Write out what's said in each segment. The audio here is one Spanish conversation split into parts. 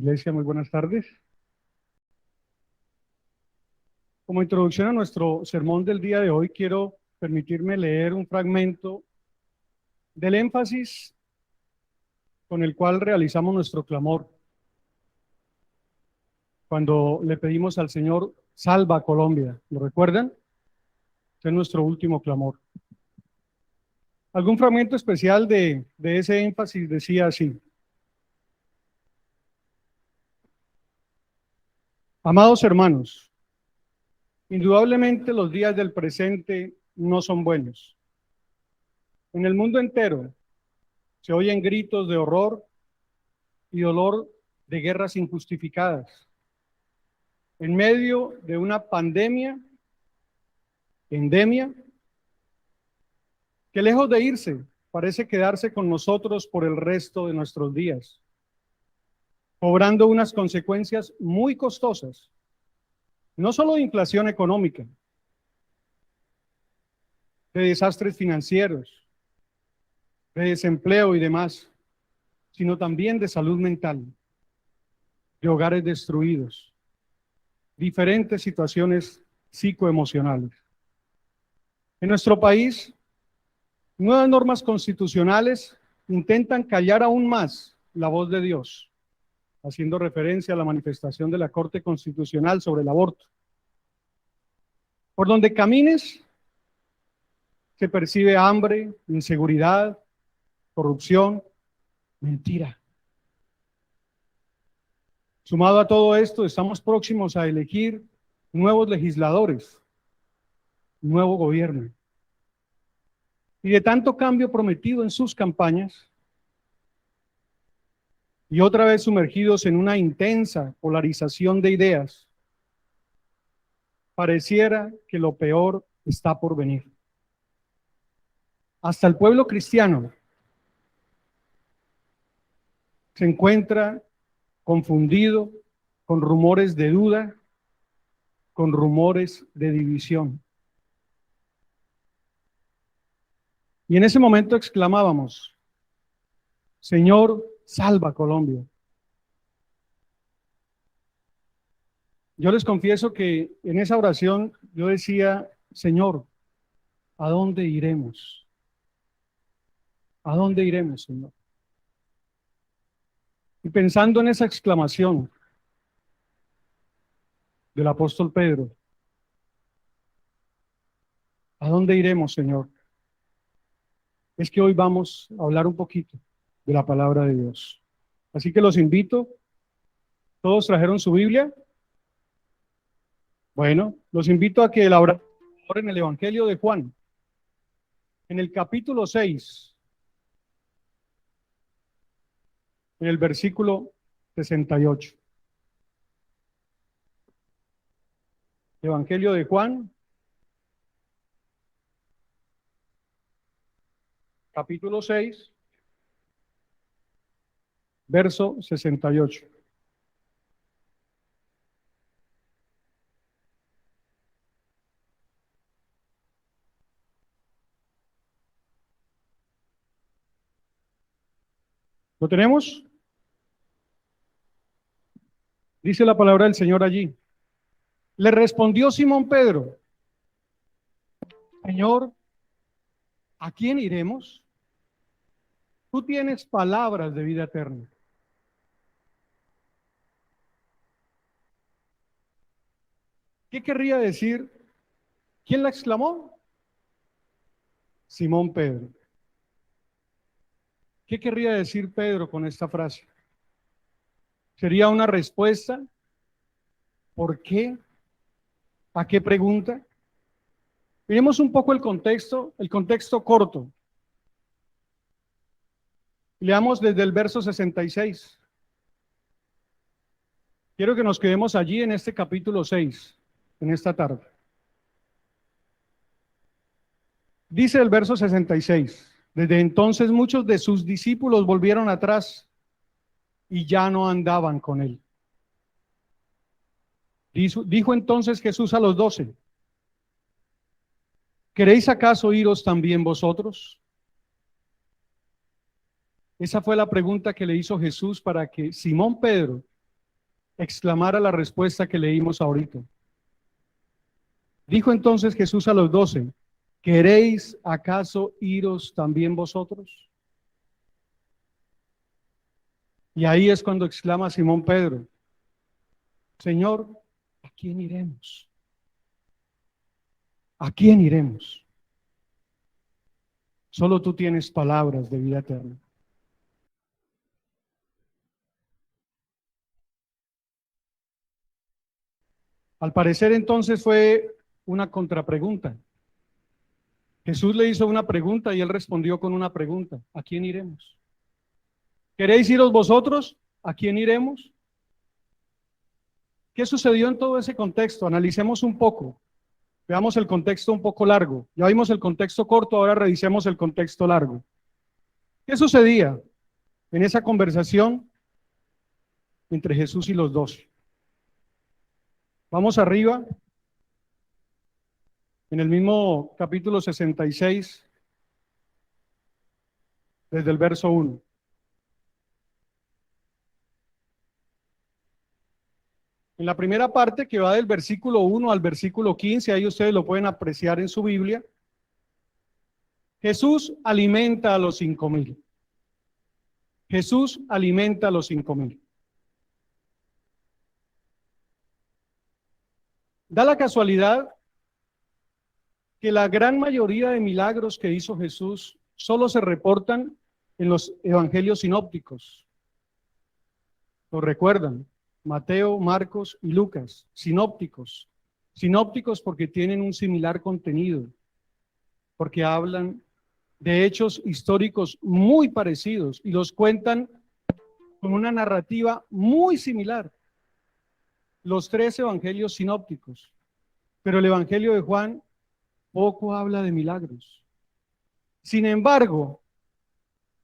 Iglesia, muy buenas tardes. Como introducción a nuestro sermón del día de hoy, quiero permitirme leer un fragmento del énfasis con el cual realizamos nuestro clamor cuando le pedimos al Señor, salva a Colombia. ¿Lo recuerdan? Ese es nuestro último clamor. Algún fragmento especial de ese énfasis decía así: amados hermanos, indudablemente los días del presente no son buenos. En el mundo entero se oyen gritos de horror y dolor de guerras injustificadas. En medio de una endemia, que lejos de irse, parece quedarse con nosotros por el resto de nuestros días, cobrando unas consecuencias muy costosas, no solo de inflación económica, de desastres financieros, de desempleo y demás, sino también de salud mental, de hogares destruidos, diferentes situaciones psicoemocionales. En nuestro país, nuevas normas constitucionales intentan callar aún más la voz de Dios, haciendo referencia a la manifestación de la Corte Constitucional sobre el aborto. Por donde camines, se percibe hambre, inseguridad, corrupción, mentira. Sumado a todo esto, estamos próximos a elegir nuevos legisladores, nuevo gobierno. Y de tanto cambio prometido en sus campañas, y otra vez sumergidos en una intensa polarización de ideas, pareciera que lo peor está por venir. Hasta el pueblo cristiano se encuentra confundido con rumores de duda, con rumores de división. Y en ese momento exclamábamos: Señor, salva a Colombia. Yo les confieso que en esa oración yo decía: Señor, ¿a dónde iremos? ¿A dónde iremos, Señor? Y pensando en esa exclamación del apóstol Pedro, ¿a dónde iremos, Señor? Es que hoy vamos a hablar un poquito de la palabra de Dios. Así que los invito. ¿Todos trajeron su Biblia? Bueno, los invito a que la abran en el Evangelio de Juan, en el capítulo 6, en el versículo 68. Evangelio de Juan, capítulo 6, verso 68. ¿Lo tenemos? Dice la palabra del Señor allí. Le respondió Simón Pedro: Señor, ¿a quién iremos? Tú tienes palabras de vida eterna. ¿Qué querría decir? ¿Quién la exclamó? Simón Pedro. ¿Qué querría decir Pedro con esta frase? ¿Sería una respuesta? ¿Por qué? ¿A qué pregunta? Miremos un poco el contexto corto. Leamos desde el verso 66. Quiero que nos quedemos allí en este capítulo 6, en esta tarde. Dice el verso 66. Desde entonces muchos de sus discípulos volvieron atrás y ya no andaban con él. Dijo entonces Jesús a los 12: ¿queréis acaso iros también vosotros? Esa fue la pregunta que le hizo Jesús para que Simón Pedro exclamara la respuesta que leímos ahorita. Dijo entonces Jesús a los 12, ¿queréis acaso iros también vosotros? Y ahí es cuando exclama Simón Pedro, Señor, ¿a quién iremos? ¿A quién iremos? Solo tú tienes palabras de vida eterna. Al parecer entonces fue una contrapregunta. Jesús le hizo una pregunta y él respondió con una pregunta. ¿A quién iremos? ¿Queréis iros vosotros? ¿A quién iremos? ¿Qué sucedió en todo ese contexto? Analicemos un poco. Veamos el contexto un poco largo. Ya vimos el contexto corto, ahora revisemos el contexto largo. ¿Qué sucedía en esa conversación entre Jesús y los 12? Vamos arriba, en el mismo capítulo 66, desde el verso 1. En la primera parte, que va del versículo 1 al versículo 15, ahí ustedes lo pueden apreciar en su Biblia, Jesús alimenta a los 5,000. Jesús alimenta a los 5,000. Da la casualidad que la gran mayoría de milagros que hizo Jesús solo se reportan en los evangelios sinópticos. ¿Lo recuerdan? Mateo, Marcos y Lucas, sinópticos. Sinópticos porque tienen un similar contenido, porque hablan de hechos históricos muy parecidos y los cuentan con una narrativa muy similar. Los 3 evangelios sinópticos, pero el evangelio de Juan poco habla de milagros. Sin embargo,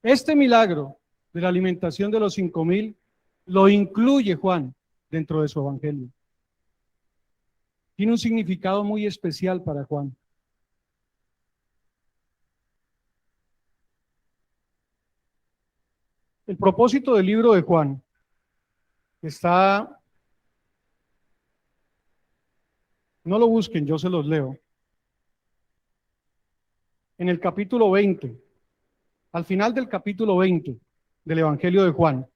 este milagro de la alimentación de los 5,000 lo incluye Juan dentro de su evangelio. Tiene un significado muy especial para Juan. El propósito del libro de Juan está, no lo busquen, yo se los leo. En el capítulo 20, al final del capítulo 20 del Evangelio de Juan,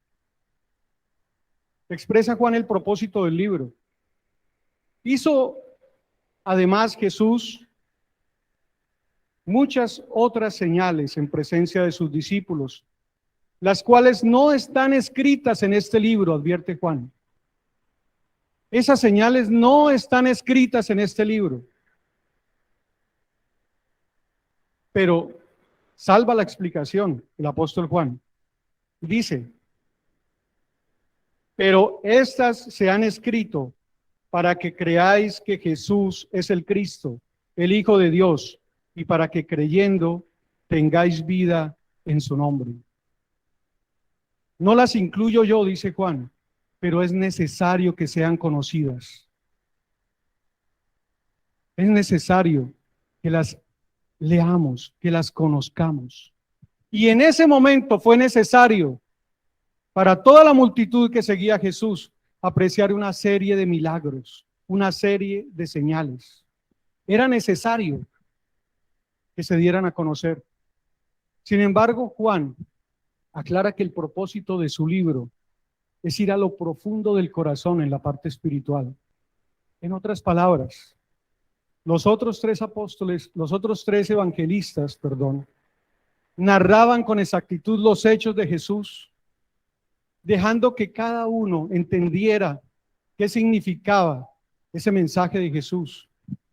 expresa Juan el propósito del libro. Hizo además Jesús muchas otras señales en presencia de sus discípulos, las cuales no están escritas en este libro, advierte Juan. Esas señales no están escritas en este libro. Pero salva la explicación el apóstol Juan. Dice, pero estas se han escrito para que creáis que Jesús es el Cristo, el Hijo de Dios, y para que creyendo tengáis vida en su nombre. No las incluyo yo, dice Juan, pero es necesario que sean conocidas. Es necesario que las leamos, que las conozcamos. Y en ese momento fue necesario para toda la multitud que seguía a Jesús apreciar una serie de milagros, una serie de señales. Era necesario que se dieran a conocer. Sin embargo, Juan aclara que el propósito de su libro es ir a lo profundo del corazón en la parte espiritual. En otras palabras, los otros 3 apóstoles, los otros 3 evangelistas, narraban con exactitud los hechos de Jesús, dejando que cada uno entendiera qué significaba ese mensaje de Jesús.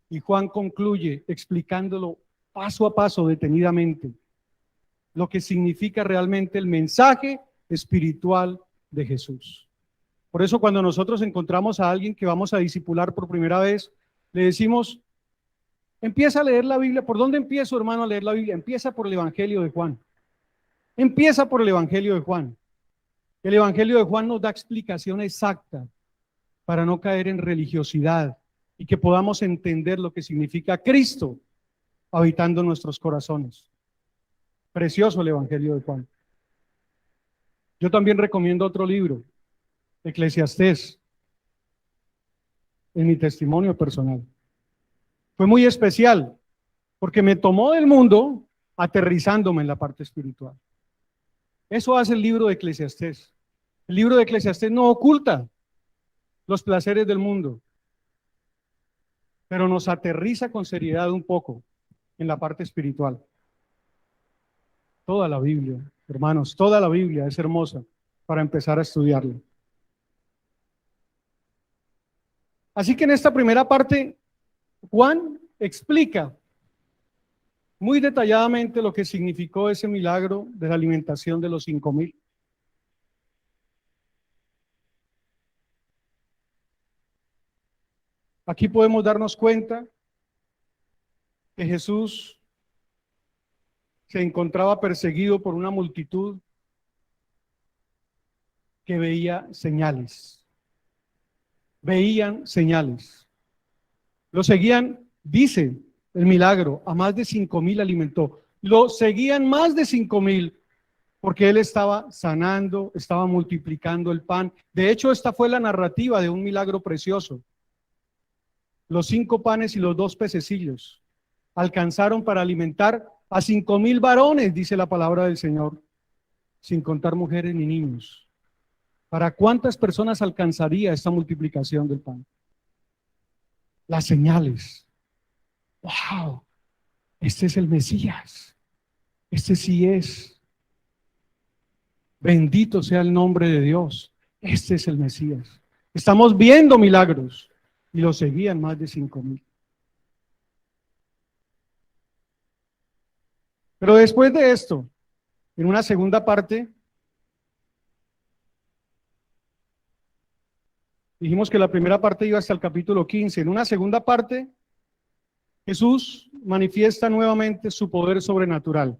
Y Juan concluye explicándolo paso a paso, detenidamente, lo que significa realmente el mensaje espiritual de Jesús. Por eso cuando nosotros encontramos a alguien que vamos a discipular por primera vez, le decimos, empieza a leer la Biblia. ¿Por dónde empiezo, hermano, a leer la Biblia? Empieza por el Evangelio de Juan. Empieza por el Evangelio de Juan. El Evangelio de Juan nos da explicación exacta para no caer en religiosidad y que podamos entender lo que significa Cristo habitando en nuestros corazones. Precioso el Evangelio de Juan. Yo también recomiendo otro libro, Eclesiastés. en mi testimonio personal. Fue muy especial porque me tomó del mundo aterrizándome en la parte espiritual. Eso hace el libro de Eclesiastés. El libro de Eclesiastés no oculta los placeres del mundo, pero nos aterriza con seriedad un poco en la parte espiritual. Toda la Biblia, hermanos, toda la Biblia es hermosa para empezar a estudiarla. Así que en esta primera parte, Juan explica muy detalladamente lo que significó ese milagro de la alimentación de los 5,000. Aquí podemos darnos cuenta que Jesús se encontraba perseguido por una multitud que veía señales. Veían señales. Lo seguían, dice el milagro, a más de 5,000 alimentó. Lo seguían más de 5,000 porque él estaba sanando, estaba multiplicando el pan. De hecho, esta fue la narrativa de un milagro precioso. Los 5 panes y los 2 pececillos alcanzaron para alimentar a 5,000 varones, dice la palabra del Señor, sin contar mujeres ni niños. ¿Para cuántas personas alcanzaría esta multiplicación del pan? Las señales. ¡Wow! Este es el Mesías. Este sí es. Bendito sea el nombre de Dios. Este es el Mesías. Estamos viendo milagros. Y lo seguían más de 5,000. Pero después de esto, en una segunda parte, dijimos que la primera parte iba hasta el capítulo 15. En una segunda parte, Jesús manifiesta nuevamente su poder sobrenatural.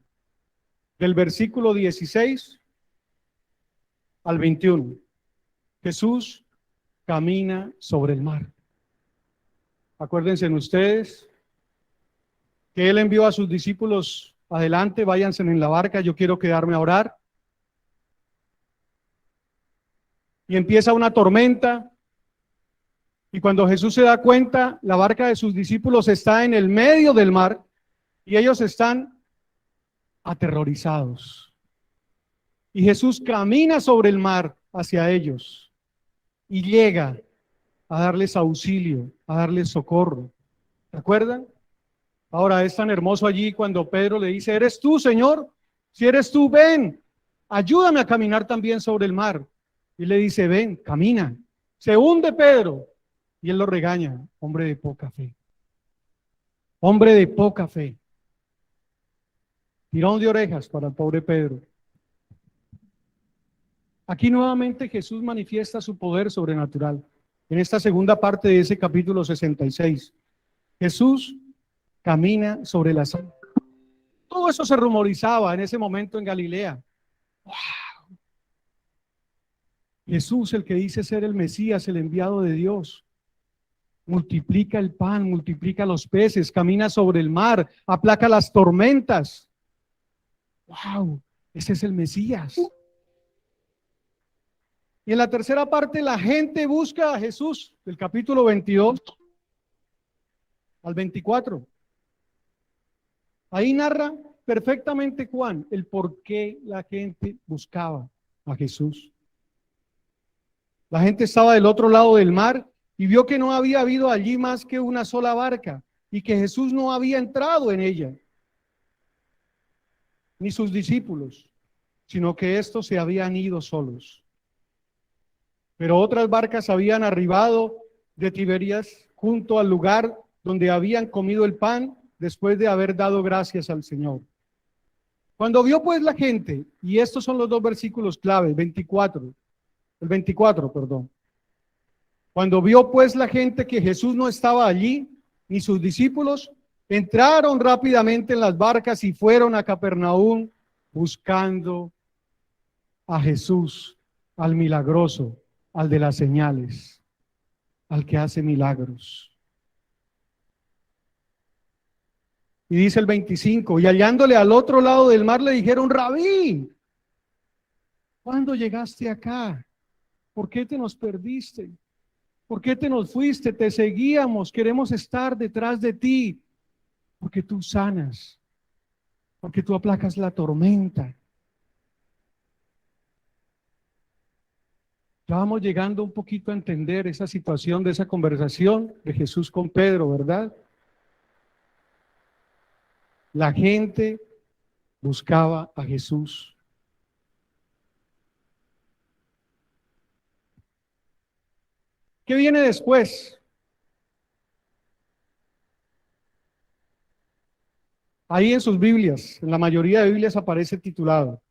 Del versículo 16 al 21. Jesús camina sobre el mar. Acuérdense ustedes que Él envió a sus discípulos adelante, váyanse en la barca, yo quiero quedarme a orar. Y empieza una tormenta. Y cuando Jesús se da cuenta, la barca de sus discípulos está en el medio del mar y ellos están aterrorizados. Y Jesús camina sobre el mar hacia ellos y llega a darles auxilio, a darles socorro. ¿Se acuerdan? Ahora es tan hermoso allí cuando Pedro le dice, ¿eres tú, Señor? Si eres tú, ven, ayúdame a caminar también sobre el mar. Y le dice, ven, camina. Se hunde Pedro y él lo regaña, hombre de poca fe. Hombre de poca fe. Tirón de orejas para el pobre Pedro. Aquí nuevamente Jesús manifiesta su poder sobrenatural. En esta segunda parte de ese capítulo 66, Jesús camina sobre las aguas. Todo eso se rumorizaba en ese momento en Galilea. ¡Wow! Jesús, el que dice ser el Mesías, el enviado de Dios, multiplica el pan, multiplica los peces, camina sobre el mar, aplaca las tormentas. ¡Wow! Ese es el Mesías. Y en la tercera parte la gente busca a Jesús, del capítulo 22 al 24. Ahí narra perfectamente Juan el por qué la gente buscaba a Jesús. La gente estaba del otro lado del mar y vio que no había habido allí más que una sola barca y que Jesús no había entrado en ella, ni sus discípulos, sino que estos se habían ido solos. Pero otras barcas habían arribado de Tiberias junto al lugar donde habían comido el pan después de haber dado gracias al Señor. Cuando vio pues la gente, y estos son los 2 versículos clave, el 24, perdón. Cuando vio pues la gente que Jesús no estaba allí, ni sus discípulos, entraron rápidamente en las barcas y fueron a Capernaum buscando a Jesús, al milagroso, al de las señales, al que hace milagros. Y dice el 25, y hallándole al otro lado del mar le dijeron, Rabí, ¿cuándo llegaste acá? ¿Por qué te nos perdiste? ¿Por qué te nos fuiste? Te seguíamos, queremos estar detrás de ti, porque tú sanas, porque tú aplacas la tormenta. Ya vamos llegando un poquito a entender esa situación de esa conversación de Jesús con Pedro, ¿verdad? La gente buscaba a Jesús. ¿Qué viene después? Ahí en sus Biblias, en la mayoría de Biblias aparece titulado,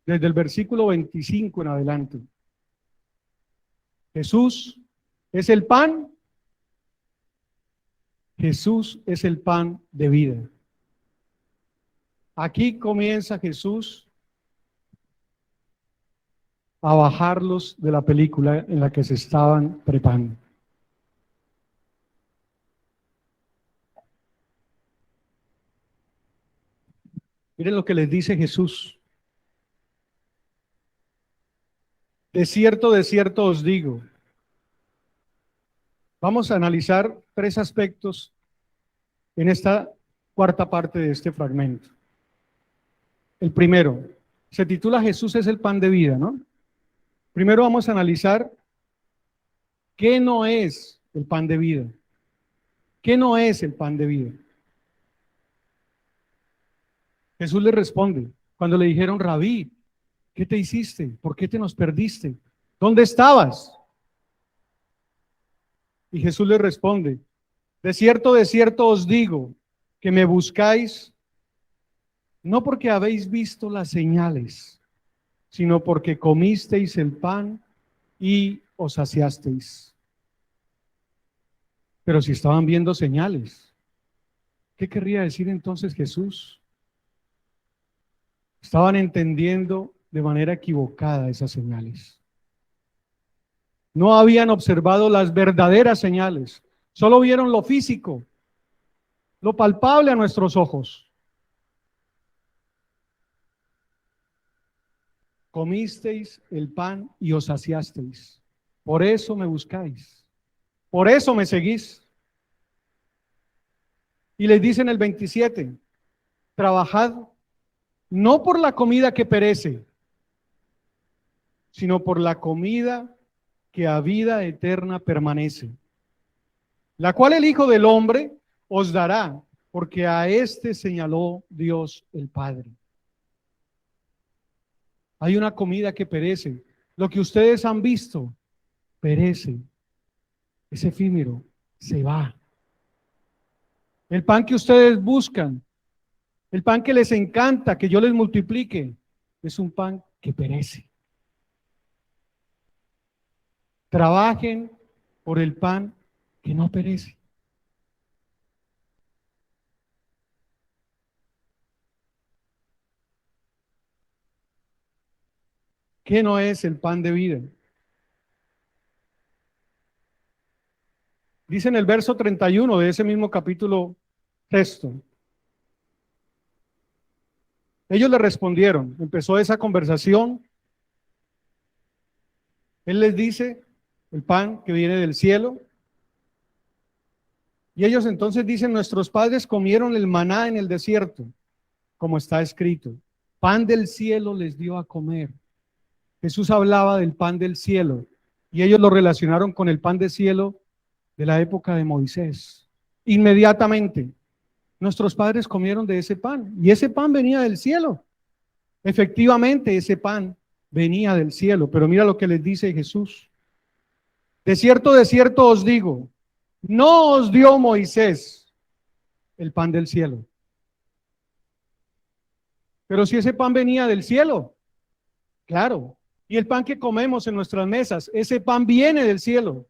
desde el versículo 25 en adelante. Jesús es el pan. Jesús es el pan de vida. Aquí comienza Jesús a bajarlos de la película en la que se estaban preparando. Miren lo que les dice Jesús. De cierto os digo. Vamos a analizar tres aspectos en esta cuarta parte de este fragmento. El primero, se titula Jesús es el pan de vida, ¿no? Primero vamos a analizar qué no es el pan de vida. ¿Qué no es el pan de vida? Jesús le responde, cuando le dijeron, Rabí, ¿qué te hiciste? ¿Por qué te nos perdiste? ¿Dónde estabas? Y Jesús le responde, de cierto os digo, que me buscáis, no porque habéis visto las señales, sino porque comisteis el pan y os saciasteis. Pero si estaban viendo señales, ¿qué querría decir entonces Jesús? Estaban entendiendo de manera equivocada esas señales. No habían observado las verdaderas señales, solo vieron lo físico, lo palpable a nuestros ojos. Comisteis el pan y os saciasteis. Por eso me buscáis. Por eso me seguís. Y les dice en el 27, trabajad no por la comida que perece, sino por la comida que a vida eterna permanece, la cual el Hijo del Hombre os dará, porque a este señaló Dios el Padre. Hay una comida que perece. Lo que ustedes han visto perece. Es efímero, se va. El pan que ustedes buscan, el pan que les encanta, que yo les multiplique, es un pan que perece. Trabajen por el pan que no perece. ¿Qué no es el pan de vida? Dice en el verso 31 de ese mismo capítulo texto. Ellos le respondieron, empezó esa conversación. Él les dice, el pan que viene del cielo. Y ellos entonces dicen, nuestros padres comieron el maná en el desierto, como está escrito. Pan del cielo les dio a comer. Jesús hablaba del pan del cielo y ellos lo relacionaron con el pan del cielo de la época de Moisés. Inmediatamente, nuestros padres comieron de ese pan y ese pan venía del cielo. Efectivamente, ese pan venía del cielo, pero mira lo que les dice Jesús. De cierto os digo, no os dio Moisés el pan del cielo. Pero si ese pan venía del cielo, claro, y el pan que comemos en nuestras mesas, ese pan viene del cielo.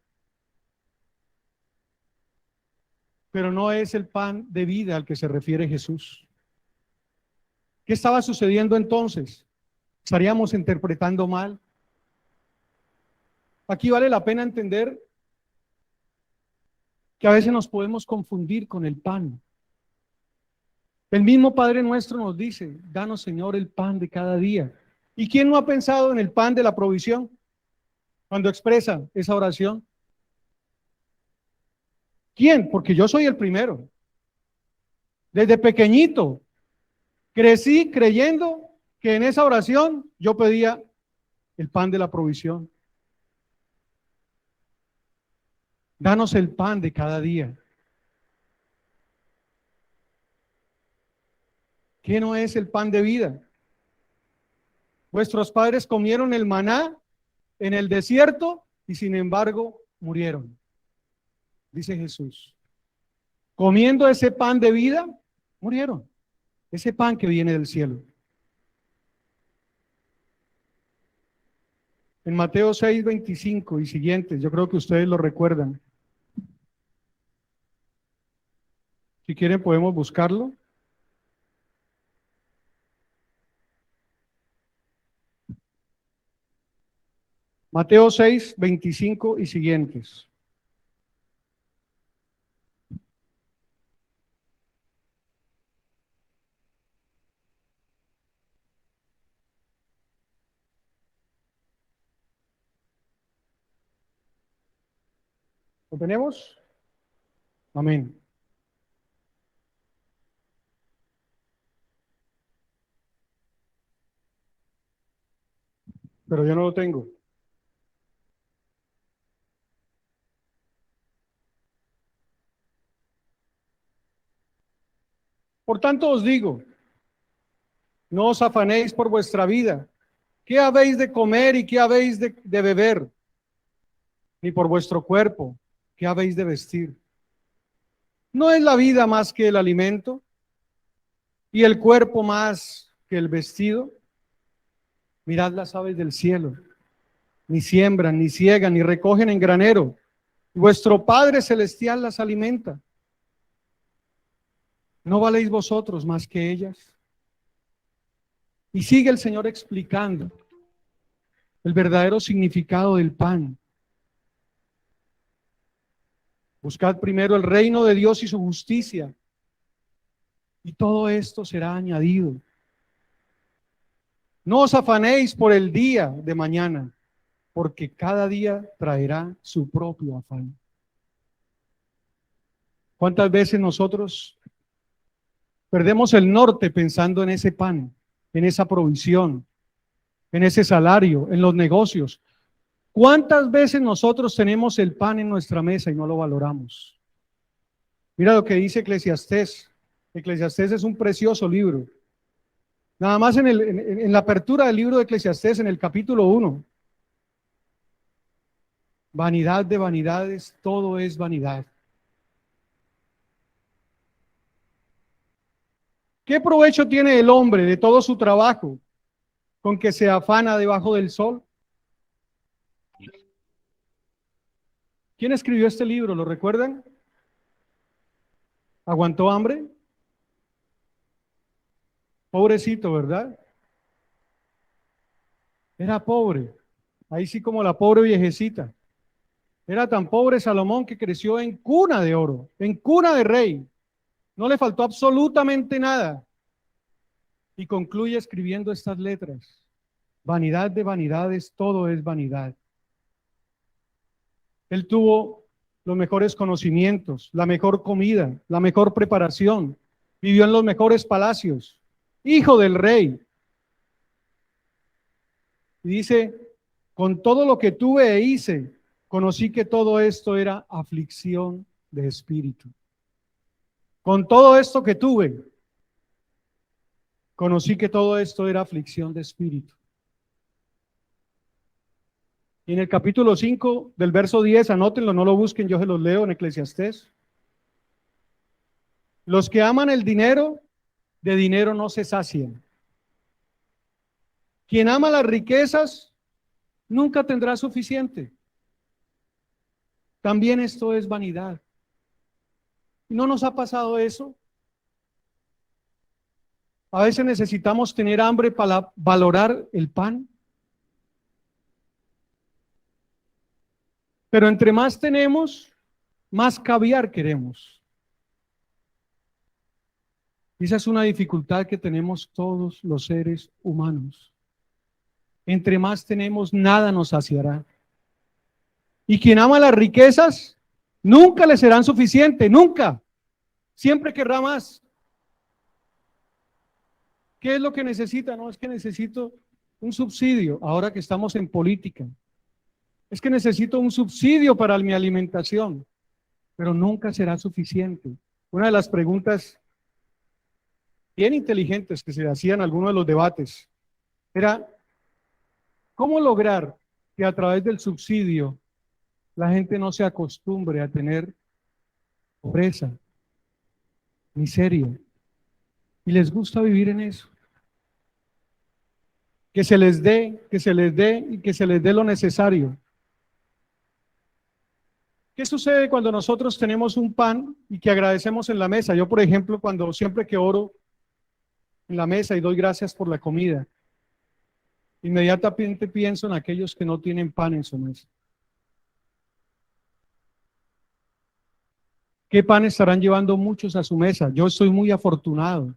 Pero no es el pan de vida al que se refiere Jesús. ¿Qué estaba sucediendo entonces? ¿Estaríamos interpretando mal? Aquí vale la pena entender que a veces nos podemos confundir con el pan. El mismo Padre nuestro nos dice, danos Señor el pan de cada día. ¿Y quién no ha pensado en el pan de la provisión cuando expresa esa oración? ¿Quién? Porque yo soy el primero. Desde pequeñito crecí creyendo que en esa oración yo pedía el pan de la provisión. Danos el pan de cada día. ¿Qué no es el pan de vida? Vuestros padres comieron el maná en el desierto y sin embargo murieron, dice Jesús. Comiendo ese pan de vida, murieron. Ese pan que viene del cielo. En Mateo 6:25 y siguientes, yo creo que ustedes lo recuerdan. Si quieren podemos buscarlo. Mateo 6:25 y siguientes. ¿Lo tenemos? Amén. Pero yo no lo tengo. Por tanto os digo, no os afanéis por vuestra vida. ¿Qué habéis de comer y qué habéis de beber? Ni por vuestro cuerpo, ¿qué habéis de vestir? ¿No es la vida más que el alimento y el cuerpo más que el vestido? Mirad las aves del cielo, ni siembran, ni ciegan, ni recogen en granero, y vuestro Padre Celestial las alimenta. ¿No valéis vosotros más que ellas? Y sigue el Señor explicando el verdadero significado del pan. Buscad primero el reino de Dios y su justicia, y todo esto será añadido. No os afanéis por el día de mañana, porque cada día traerá su propio afán. ¿Cuántas veces nosotros perdemos el norte pensando en ese pan, en esa provisión, en ese salario, en los negocios? ¿Cuántas veces nosotros tenemos el pan en nuestra mesa y no lo valoramos? Mira lo que dice Eclesiastés. Eclesiastés es un precioso libro. Nada más en la apertura del libro de Eclesiastés, en el capítulo 1. Vanidad de vanidades, todo es vanidad. ¿Qué provecho tiene el hombre de todo su trabajo con que se afana debajo del sol? ¿Quién escribió este libro? ¿Lo recuerdan? ¿Aguantó hambre? Pobrecito, ¿verdad? Era pobre. Ahí sí como la pobre viejecita. Era tan pobre Salomón que creció en cuna de oro, en cuna de rey. No le faltó absolutamente nada. Y concluye escribiendo estas letras. Vanidad de vanidades, todo es vanidad. Él tuvo los mejores conocimientos, la mejor comida, la mejor preparación. Vivió en los mejores palacios. Hijo del rey. Y dice, con todo lo que tuve e hice, conocí que todo esto era aflicción de espíritu. Con todo esto que tuve, conocí que todo esto era aflicción de espíritu. Y en el capítulo 5 del verso 10, anótenlo, no lo busquen, yo se los leo en Eclesiastés. Los que aman el dinero, de dinero no se sacian. Quien ama las riquezas, nunca tendrá suficiente. También esto es vanidad. ¿No nos ha pasado eso? A veces necesitamos tener hambre para valorar el pan. Pero entre más tenemos, más caviar queremos. Y esa es una dificultad que tenemos todos los seres humanos. Entre más tenemos, nada nos saciará. Y quien ama las riquezas, Nunca le serán suficientes, nunca. Siempre querrá más. ¿Qué es lo que necesita? No, es que necesito un subsidio, ahora que estamos en política. Es que necesito un subsidio para mi alimentación, pero nunca será suficiente. Una de las preguntas bien inteligentes que se hacían en algunos de los debates era, ¿cómo lograr que a través del subsidio la gente no se acostumbre a tener pobreza, miseria, y les gusta vivir en eso? Que se les dé, que se les dé y que se les dé lo necesario. ¿Qué sucede cuando nosotros tenemos un pan y que agradecemos en la mesa? Yo, por ejemplo, cuando siempre que oro en la mesa y doy gracias por la comida, inmediatamente pienso en aquellos que no tienen pan en su mesa. ¿Qué pan estarán llevando muchos a su mesa? Yo estoy muy afortunado,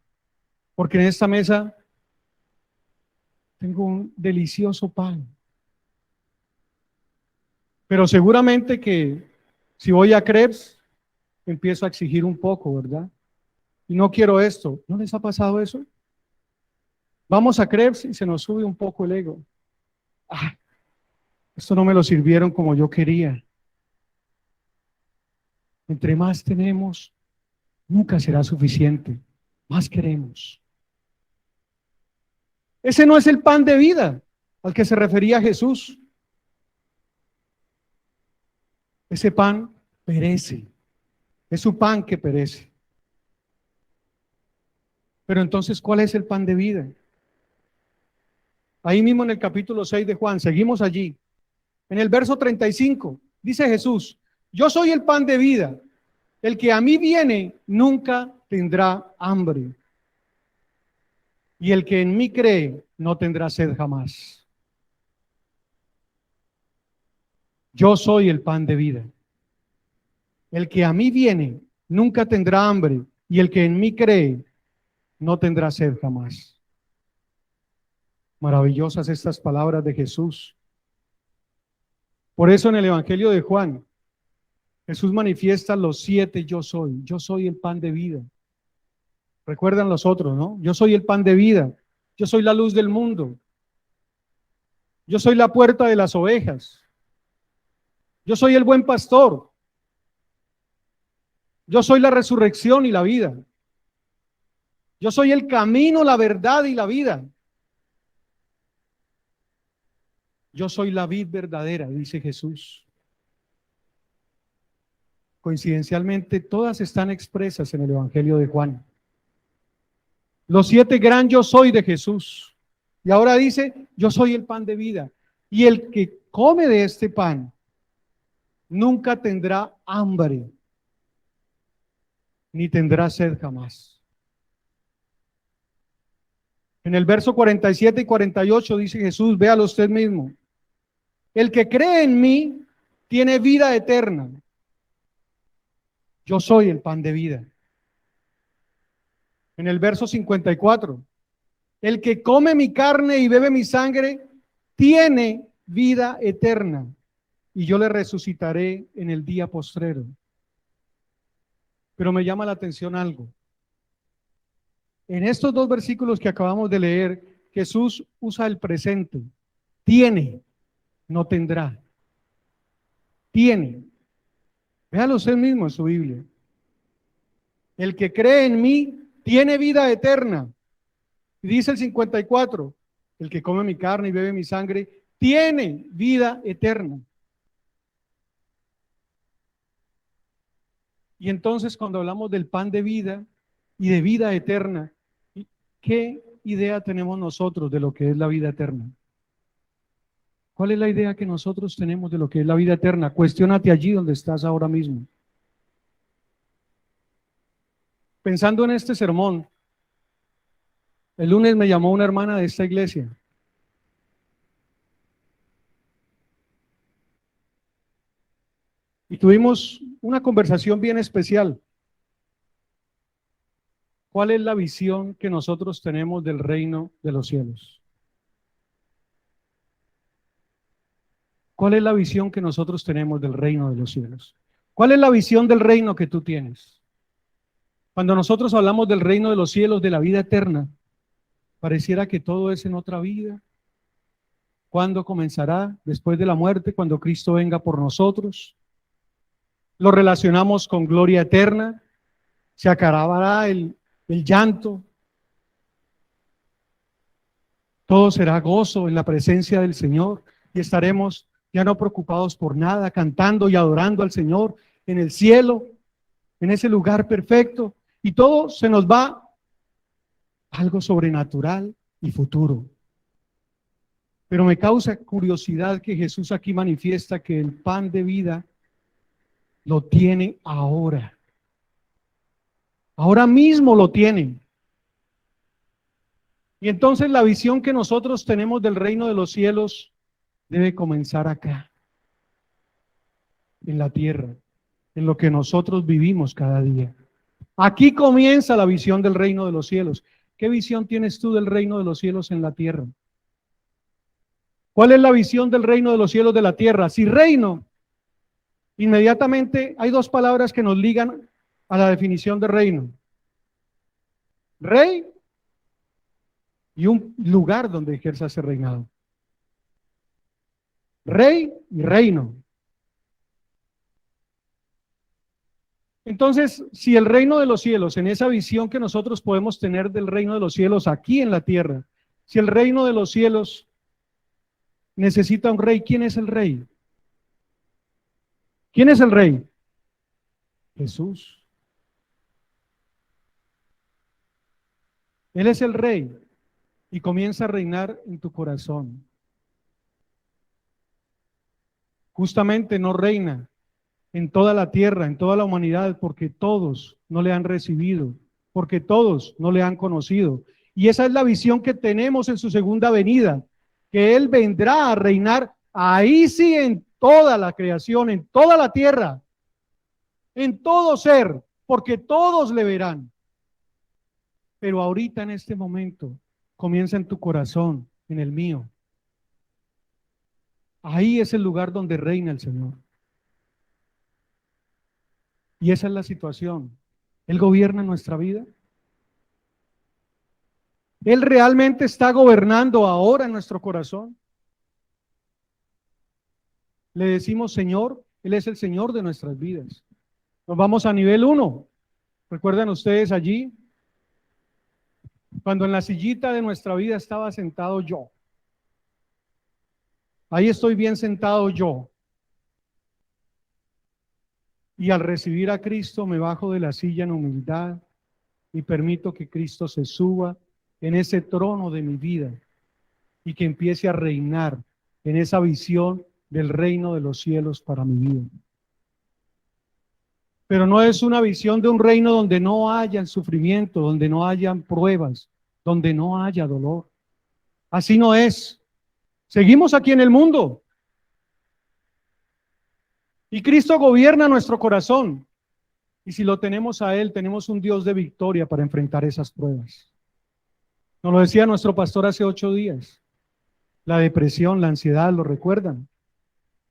porque en esta mesa tengo un delicioso pan. Pero seguramente que si voy a crepes, empiezo a exigir un poco, ¿verdad? Y no quiero esto. ¿No les ha pasado eso? Vamos a crepes y se nos sube un poco el ego. Ah, esto no me lo sirvieron como yo quería. Entre más tenemos, nunca será suficiente. Más queremos. Ese no es el pan de vida al que se refería Jesús. Ese pan perece. Es su pan que perece. Pero entonces, ¿cuál es el pan de vida? Ahí mismo en el capítulo 6 de Juan, seguimos allí. En el verso 35, dice Jesús, yo soy el pan de vida. El que a mí viene nunca tendrá hambre. Y el que en mí cree no tendrá sed jamás. Yo soy el pan de vida. El que a mí viene nunca tendrá hambre. Y el que en mí cree no tendrá sed jamás. Maravillosas estas palabras de Jesús. Por eso en el Evangelio de Juan, Jesús manifiesta los 7 yo soy. Yo soy el pan de vida. Recuerdan los otros, ¿no? Yo soy el pan de vida. Yo soy la luz del mundo. Yo soy la puerta de las ovejas. Yo soy el buen pastor. Yo soy la resurrección y la vida. Yo soy el camino, la verdad y la vida. Yo soy la vid verdadera, dice Jesús. Coincidencialmente, todas están expresas en el Evangelio de Juan. Los 7 gran yo soy de Jesús. Y ahora dice, yo soy el pan de vida. Y el que come de este pan nunca tendrá hambre, ni tendrá sed jamás. En el verso 47 y 48 dice Jesús, véalo usted mismo. El que cree en mí tiene vida eterna. Yo soy el pan de vida. En el verso 54, el que come mi carne y bebe mi sangre tiene vida eterna, y yo le resucitaré en el día postrero. Pero me llama la atención algo. En estos 2 versículos que acabamos de leer, Jesús usa el presente. Tiene, no tendrá. Tiene. Véalo usted mismo en su Biblia. El que cree en mí tiene vida eterna. Y dice el 54, el que come mi carne y bebe mi sangre tiene vida eterna. Y entonces cuando hablamos del pan de vida y de vida eterna, ¿qué idea tenemos nosotros de lo que es la vida eterna? ¿Cuál es la idea que nosotros tenemos de lo que es la vida eterna? Cuestiónate allí donde estás ahora mismo. Pensando en este sermón, el lunes me llamó una hermana de esta iglesia. Y tuvimos una conversación bien especial. ¿Cuál es la visión que nosotros tenemos del reino de los cielos? ¿Cuál es la visión que nosotros tenemos del reino de los cielos? ¿Cuál es la visión del reino que tú tienes? Cuando nosotros hablamos del reino de los cielos, de la vida eterna, pareciera que todo es en otra vida. ¿Cuándo comenzará? Después de la muerte, cuando Cristo venga por nosotros. Lo relacionamos con gloria eterna. Se acabará el llanto. Todo será gozo en la presencia del Señor y estaremos ya no preocupados por nada, cantando y adorando al Señor en el cielo, en ese lugar perfecto, y todo se nos va algo sobrenatural y futuro. Pero me causa curiosidad que Jesús aquí manifiesta que el pan de vida lo tiene ahora. Ahora mismo lo tiene. Y entonces la visión que nosotros tenemos del reino de los cielos debe comenzar acá, en la tierra, en lo que nosotros vivimos cada día. Aquí comienza la visión del reino de los cielos. ¿Qué visión tienes tú del reino de los cielos en la tierra? ¿Cuál es la visión del reino de los cielos de la tierra? Si reino, inmediatamente hay dos palabras que nos ligan a la definición de reino. Rey y un lugar donde ejerza ese reinado. Rey y reino. Entonces, si el reino de los cielos, en esa visión que nosotros podemos tener del reino de los cielos aquí en la tierra, si el reino de los cielos necesita un rey, ¿quién es el rey? ¿Quién es el rey? Jesús. Él es el rey y comienza a reinar en tu corazón. Justamente no reina en toda la tierra, en toda la humanidad, porque todos no le han recibido, porque todos no le han conocido. Y esa es la visión que tenemos en su segunda venida, que Él vendrá a reinar ahí sí en toda la creación, en toda la tierra, en todo ser, porque todos le verán. Pero ahorita en este momento comienza en tu corazón, en el mío. Ahí es el lugar donde reina el Señor. Y esa es la situación. Él gobierna nuestra vida. Él realmente está gobernando ahora en nuestro corazón. Le decimos Señor, Él es el Señor de nuestras vidas. Nos vamos a nivel 1. ¿Recuerdan ustedes allí? Cuando en la sillita de nuestra vida estaba sentado yo. Ahí estoy bien sentado yo. Y al recibir a Cristo me bajo de la silla en humildad y permito que Cristo se suba en ese trono de mi vida y que empiece a reinar en esa visión del reino de los cielos para mi vida. Pero no es una visión de un reino donde no haya sufrimiento, donde no hayan pruebas, donde no haya dolor. Así no es. Seguimos aquí en el mundo. Y Cristo gobierna nuestro corazón. Y si lo tenemos a Él, tenemos un Dios de victoria para enfrentar esas pruebas. Nos lo decía nuestro pastor hace 8 días. La depresión, la ansiedad, ¿lo recuerdan?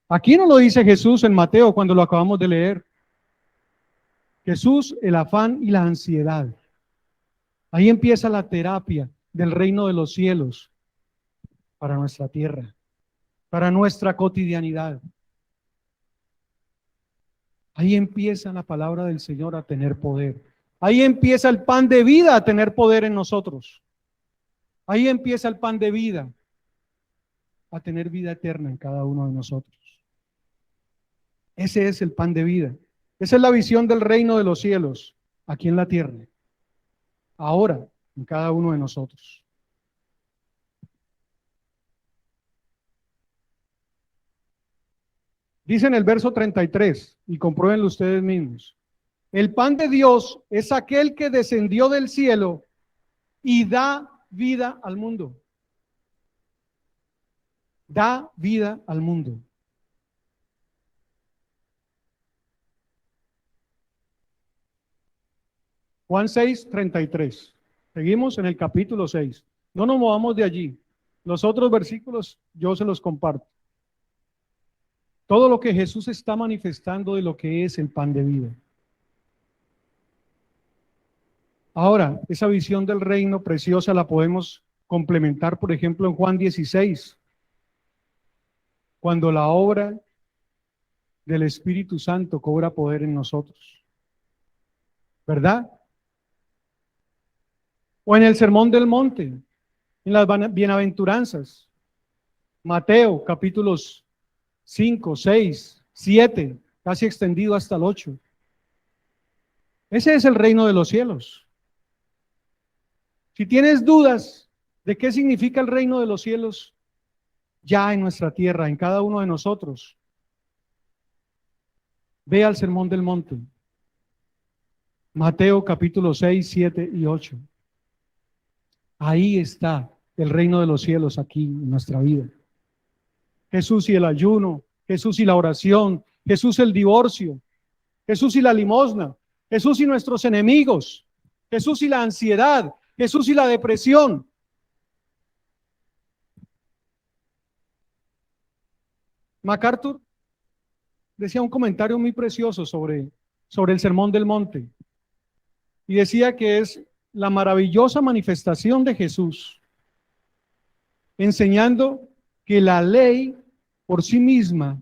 Aquí no lo dice Jesús en Mateo cuando lo acabamos de leer. Jesús, el afán y la ansiedad. Ahí empieza la terapia del reino de los cielos para nuestra tierra, para nuestra cotidianidad. Ahí empieza la palabra del Señor a tener poder. Ahí empieza el pan de vida a tener poder en nosotros. Ahí empieza el pan de vida a tener vida eterna en cada uno de nosotros. Ese es el pan de vida. Esa es la visión del reino de los cielos aquí en la tierra. Ahora, en cada uno de nosotros. Dice en el verso 33, y compruébenlo ustedes mismos. El pan de Dios es aquel que descendió del cielo y da vida al mundo. Da vida al mundo. Juan 6:33. Seguimos en el capítulo 6. No nos movamos de allí. Los otros versículos yo se los comparto. Todo lo que Jesús está manifestando de lo que es el pan de vida. Ahora, esa visión del reino preciosa la podemos complementar, por ejemplo, en Juan 16, cuando la obra del Espíritu Santo cobra poder en nosotros, ¿verdad? O en el Sermón del Monte, en las bienaventuranzas, Mateo capítulos 5, 6, 7, casi extendido hasta el 8. Ese es el reino de los cielos. Si tienes dudas de qué significa el reino de los cielos, ya en nuestra tierra, en cada uno de nosotros, ve al Sermón del Monte, Mateo capítulo 6, 7 y 8. Ahí está el reino de los cielos aquí en nuestra vida. Jesús y el ayuno, Jesús y la oración, Jesús el divorcio, Jesús y la limosna, Jesús y nuestros enemigos, Jesús y la ansiedad, Jesús y la depresión. MacArthur decía un comentario muy precioso sobre el Sermón del Monte y decía que es la maravillosa manifestación de Jesús enseñando que la ley por sí misma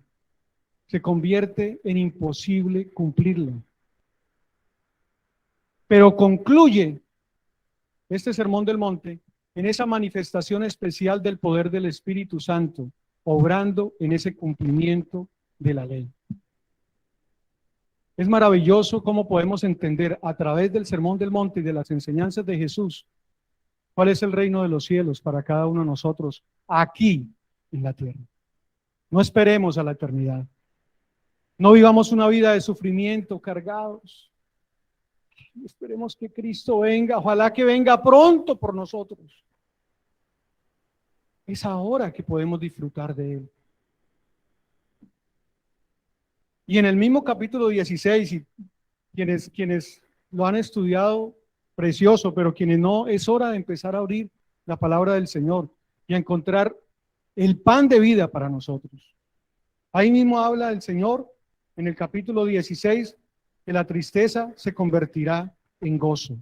se convierte en imposible cumplirla. Pero concluye este Sermón del Monte en esa manifestación especial del poder del Espíritu Santo, obrando en ese cumplimiento de la ley. Es maravilloso cómo podemos entender a través del Sermón del Monte y de las enseñanzas de Jesús cuál es el reino de los cielos para cada uno de nosotros aquí en la tierra. No esperemos a la eternidad. No vivamos una vida de sufrimiento cargados. Esperemos que Cristo venga, ojalá que venga pronto por nosotros. Es ahora que podemos disfrutar de Él. Y en el mismo capítulo 16, y quienes lo han estudiado, precioso, pero quienes no, es hora de empezar a abrir la palabra del Señor y a encontrar el pan de vida para nosotros. Ahí mismo habla el Señor en el capítulo 16 que la tristeza se convertirá en gozo.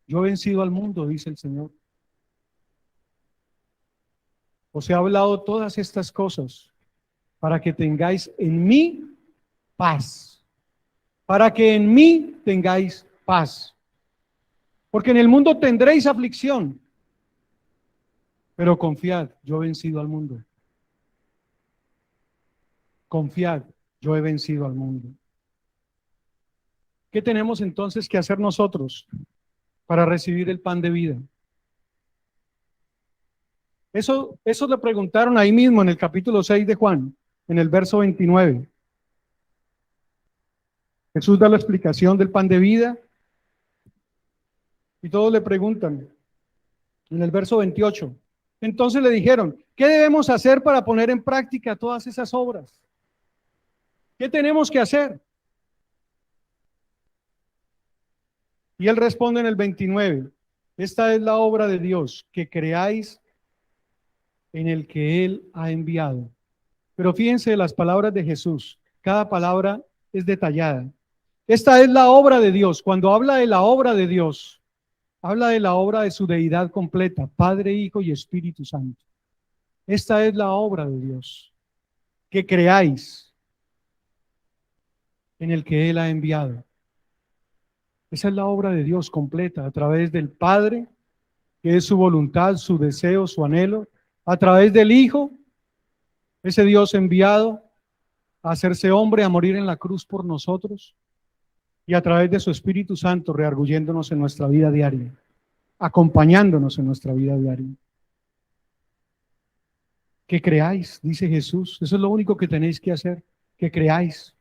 Yo he vencido al mundo, dice el Señor. Os he hablado todas estas cosas para que tengáis en mí paz. Para que en mí tengáis paz. Porque en el mundo tendréis aflicción. Pero confiad, yo he vencido al mundo. Confiad, yo he vencido al mundo. ¿Qué tenemos entonces que hacer nosotros para recibir el pan de vida? Eso le preguntaron ahí mismo en el capítulo 6 de Juan, en el verso 29. Jesús da la explicación del pan de vida y todos le preguntan en el verso 28. Entonces le dijeron, ¿qué debemos hacer para poner en práctica todas esas obras? ¿Qué tenemos que hacer? Y él responde en el 29, esta es la obra de Dios, que creáis en el que Él ha enviado. Pero fíjense las palabras de Jesús, cada palabra es detallada. Esta es la obra de Dios. Cuando habla de la obra de Dios, habla de la obra de su deidad completa, Padre, Hijo y Espíritu Santo. Esta es la obra de Dios, que creáis en el que Él ha enviado. Esa es la obra de Dios completa, a través del Padre, que es su voluntad, su deseo, su anhelo, a través del Hijo, ese Dios enviado a hacerse hombre, a morir en la cruz por nosotros, y a través de su Espíritu Santo rearguyéndonos en nuestra vida diaria, acompañándonos en nuestra vida diaria. Que creáis, dice Jesús, eso es lo único que tenéis que hacer, que creáis.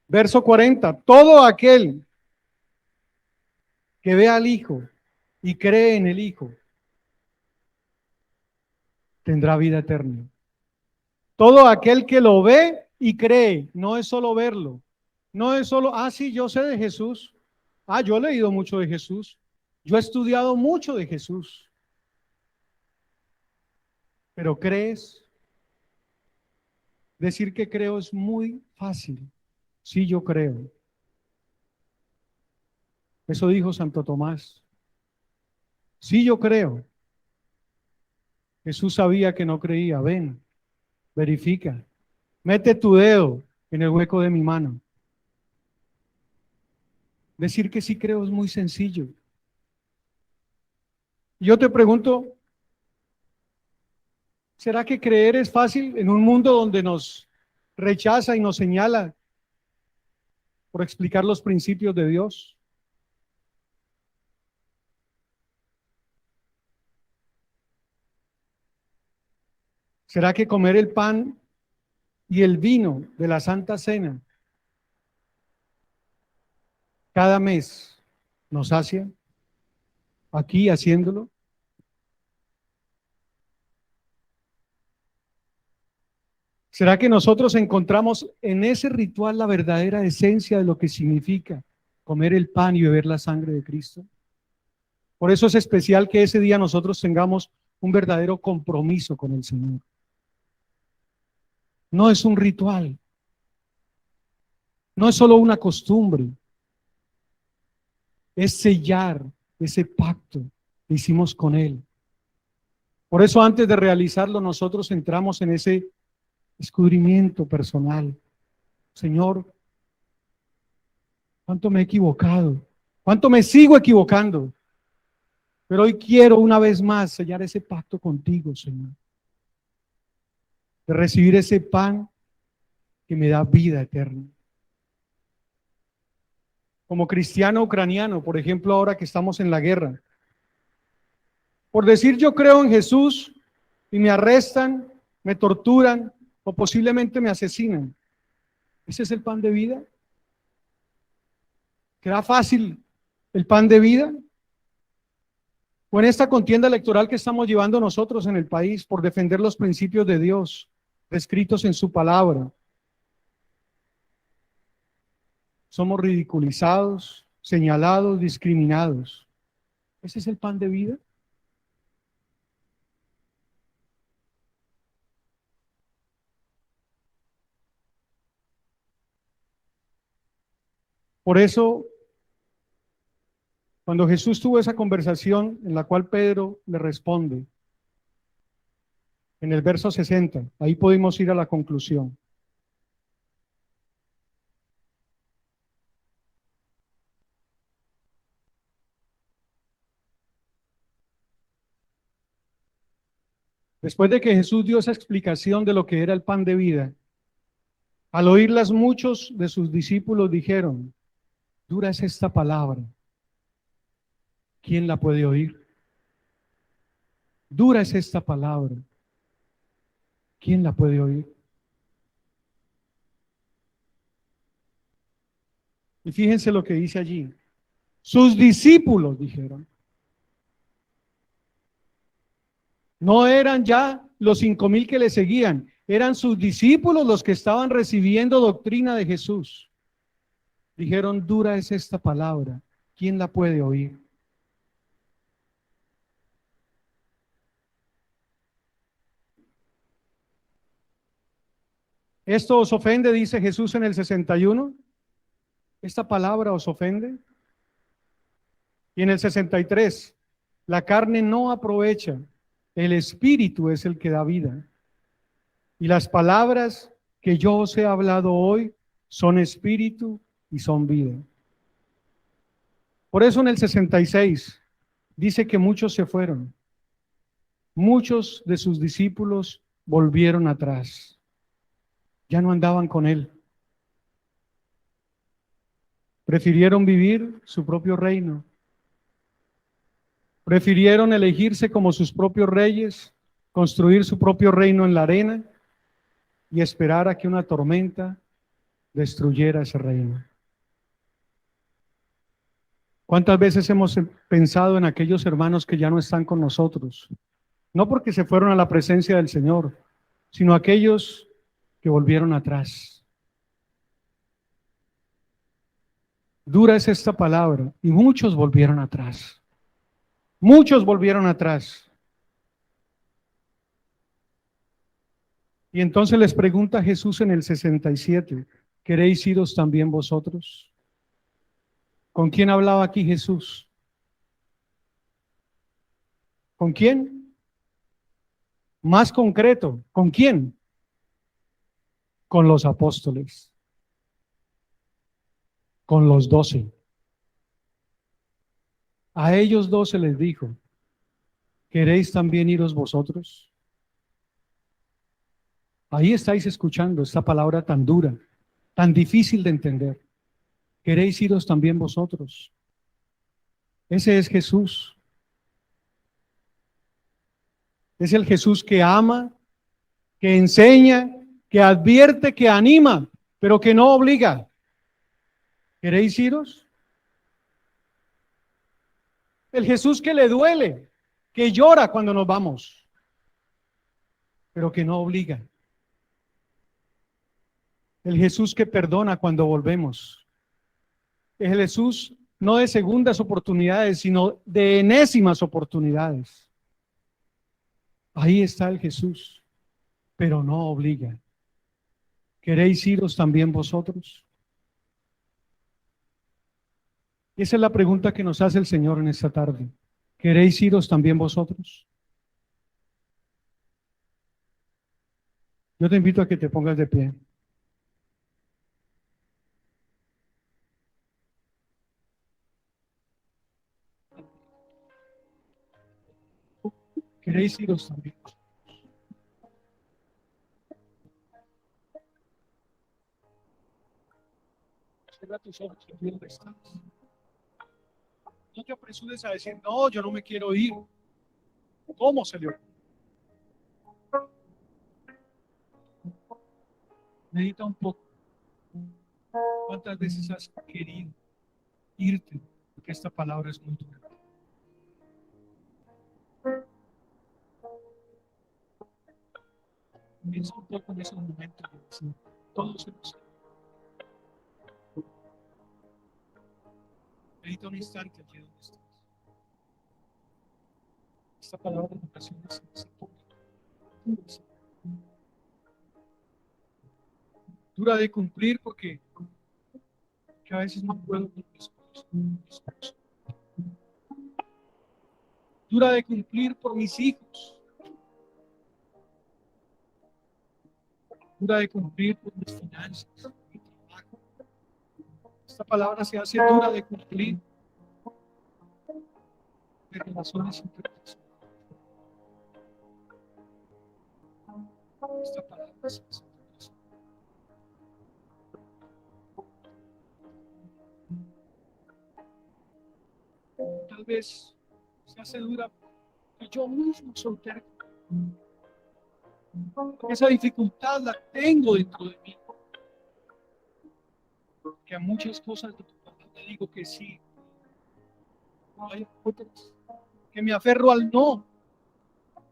Verso 40, todo aquel que ve al Hijo y cree en el Hijo tendrá vida eterna. Todo aquel que lo ve y cree, no es solo verlo, no es solo, sí, yo sé de Jesús, yo he leído mucho de Jesús, Yo he estudiado mucho de Jesús, pero ¿crees? Decir que creo es muy fácil. Sí, yo creo. Eso dijo Santo Tomás. Sí, yo creo. Jesús sabía que no creía. Ven, verifica. Mete tu dedo en el hueco de mi mano. Decir que sí creo es muy sencillo. Yo te pregunto, ¿será que creer es fácil en un mundo donde nos rechaza y nos señala por explicar los principios de Dios? ¿Será que comer el pan y el vino de la Santa Cena cada mes nos sacia aquí haciéndolo? ¿Será que nosotros encontramos en ese ritual la verdadera esencia de lo que significa comer el pan y beber la sangre de Cristo? Por eso es especial que ese día nosotros tengamos un verdadero compromiso con el Señor. No es un ritual, no es solo una costumbre, es sellar ese pacto que hicimos con Él. Por eso antes de realizarlo nosotros entramos en ese escudrimiento personal. Señor, ¿cuánto me he equivocado? ¿Cuánto me sigo equivocando? Pero hoy quiero una vez más sellar ese pacto contigo, Señor, de recibir ese pan que me da vida eterna. Como cristiano ucraniano, por ejemplo, ahora que estamos en la guerra, por decir yo creo en Jesús y me arrestan, me torturan o posiblemente me asesinan, ¿ese es el pan de vida? ¿Queda fácil el pan de vida? O en esta contienda electoral que estamos llevando nosotros en el país por defender los principios de Dios descritos en su palabra, somos ridiculizados, señalados, discriminados. ¿Ese es el pan de vida? Por eso, cuando Jesús tuvo esa conversación en la cual Pedro le responde, en el verso 60, ahí podemos ir a la conclusión. Después de que Jesús dio esa explicación de lo que era el pan de vida, al oírlas muchos de sus discípulos dijeron, dura es esta palabra, ¿quién la puede oír? Dura es esta palabra, ¿quién la puede oír? Y fíjense lo que dice allí. Sus discípulos dijeron, no eran ya los 5,000 que le seguían, eran sus discípulos los que estaban recibiendo doctrina de Jesús. Dijeron, dura es esta palabra, ¿quién la puede oír? ¿Esto os ofende? Dice Jesús en el 61. ¿Esta palabra os ofende? Y en el 63, la carne no aprovecha, el espíritu es el que da vida. Y las palabras que yo os he hablado hoy son espíritu y son vida. Por eso en el 66 dice que muchos se fueron. Muchos de sus discípulos volvieron atrás. Ya no andaban con él. Prefirieron vivir su propio reino. Prefirieron elegirse como sus propios reyes, construir su propio reino en la arena y esperar a que una tormenta destruyera ese reino. ¿Cuántas veces hemos pensado en aquellos hermanos que ya no están con nosotros? No porque se fueron a la presencia del Señor, sino aquellos que volvieron atrás. Dura es esta palabra y muchos volvieron atrás. Muchos volvieron atrás. Y entonces les pregunta Jesús en el 67, ¿queréis iros también vosotros? ¿Con quién hablaba aquí Jesús? ¿Con quién? Más concreto, ¿con quién? Con los apóstoles, con los 12. A ellos 12 les dijo, ¿queréis también iros vosotros? Ahí estáis escuchando esta palabra tan dura, tan difícil de entender. ¿Queréis iros también vosotros? Ese es Jesús. Es el Jesús que ama, que enseña, que advierte, que anima, pero que no obliga. ¿Queréis iros? El Jesús que le duele, que llora cuando nos vamos, pero que no obliga. El Jesús que perdona cuando volvemos. El Jesús no de segundas oportunidades, sino de enésimas oportunidades. Ahí está el Jesús, pero no obliga. ¿Queréis iros también vosotros? Esa es la pregunta que nos hace el Señor en esta tarde. ¿Queréis iros también vosotros? Yo te invito a que te pongas de pie. ¿Queréis iros también? Cierra tus ojos y dile, estás. No te apresures a decir, no, yo no me quiero ir. ¿Cómo se le ocurre? Medita un poco. ¿Cuántas veces has querido irte? Porque esta palabra es muy dura. Piensa un poco en esos momentos de decir, todos hemos. Medita un instante aquí donde estás. Esta palabra en ocasiones se dura de cumplir porque a veces no puedo con mi esposo. Dura de cumplir por mis hijos. Dura de cumplir por mis finanzas, mi trabajo. Esta palabra se hace dura de cumplir de relaciones interpersonales. Esta palabra se hace tal vez se hace dura que yo mismo soy terco. Esa dificultad la tengo dentro de mí. Que a muchas cosas de tu papá le digo que sí. Hay otras que me aferro al no.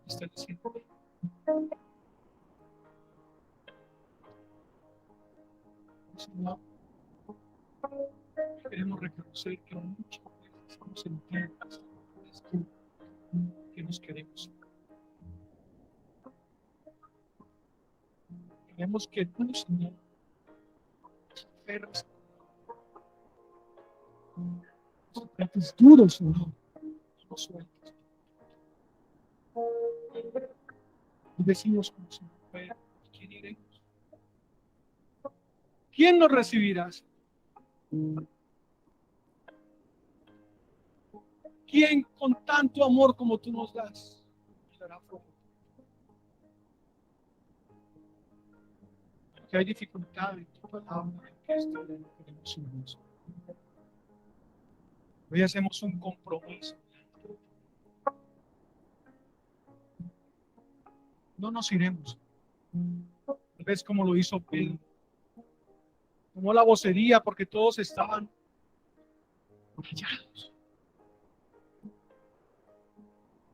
Está diciendo. No, queremos reconocer que muchas veces nos sentimos que nos queremos. Queremos que tú, Señor, nos aferres. Nos trates duros, Señor, no sueltes. Y decimos como Señor, ¿quién iremos? ¿Quién nos recibirás? ¿Quién con tanto amor como tú nos das nos dará fuego? Que hay dificultad en tu palabra, que esto no queremos irnos. Hoy hacemos un compromiso. No nos iremos. Tal vez como lo hizo Pedro. Tomó la vocería porque todos estaban callados.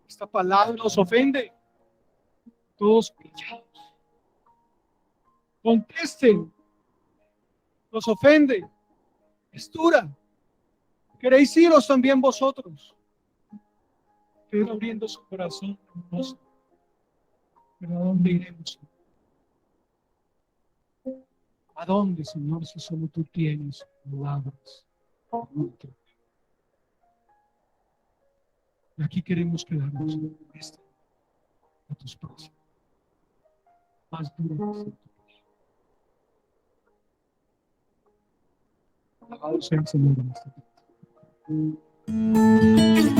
Esta palabra nos ofende. Todos callados. Contesten. Nos ofende. Es dura. ¿Queréis iros también vosotros? Pedro abriendo su corazón, hermoso. Pero ¿a dónde iremos? ¿A dónde, Señor, si solo tú tienes palabras? Y aquí queremos quedarnos a tus pasos. Más duro. Alabado sea el Señor en esta tarde.